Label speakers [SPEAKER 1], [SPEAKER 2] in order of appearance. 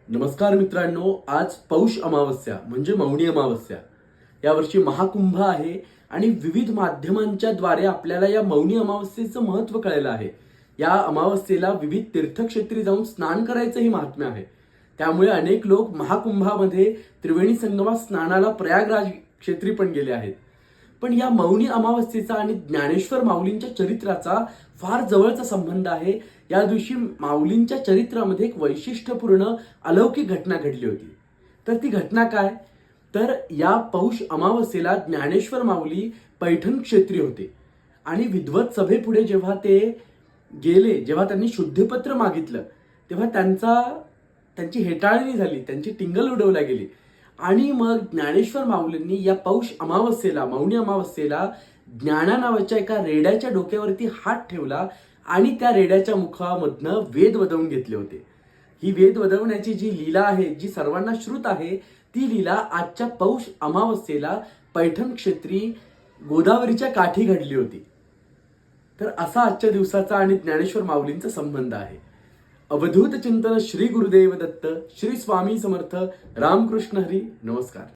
[SPEAKER 1] नमस्कार मित्रांनो, आज पौष अमावस्या म्हणजे मौनी अमावस्या. यावर्षी महाकुंभ आहे आणि विविध माध्यमांच्या द्वारे आपल्याला या मौनी अमावस्येचं महत्त्व कळलेलं आहे. या अमावस्येला विविध तीर्थक्षेत्री जाऊन स्नान करायचंही महात्म्य आहे. त्यामुळे अनेक लोक महाकुंभामध्ये त्रिवेणी संगमात स्नानाला प्रयागराज क्षेत्री पण गेले आहेत. पण या मौनी अमावस्येचा आणि ज्ञानेश्वर माऊलींच्या चरित्राचा फार जवळचा संबंध आहे. या दिवशी माऊलींच्या चरित्रामध्ये एक वैशिष्ट्यपूर्ण अलौकिक घटना घडली होती. तर ती घटना काय? तर या पौष अमावस्येला ज्ञानेश्वर माऊली पैठण क्षेत्री होते आणि विद्वत सभेपुढे जेव्हा ते गेले, जेव्हा त्यांनी शुद्धीपत्र मागितलं, तेव्हा त्यांची हेटाळणी झाली, त्यांची टिंगल उडवल्या गेली. आणि मग ज्ञानेश्वर माऊलींनी या पौष अमावस्येला, मौनी अमावस्येला ज्ञाना नावाच्या एका रेड्याच्या डोक्यावरती हात ठेवला आणि त्या रेड्याच्या मुखामधनं वेद वदवून घेतले होते. ही वेद वदवण्याची जी लीला आहे, जी सर्वांना श्रुत आहे, ती लीला आजच्या पौष अमावस्येला पैठण क्षेत्री गोदावरीच्या काठी घडली होती. तर असा आजच्या दिवसाचा आणि ज्ञानेश्वर माऊलींचा संबंध आहे. अवधूत चिंतन श्री गुरुदेव दत्त, श्री स्वामी समर्थ, रामकृष्ण हरी. नमस्कार.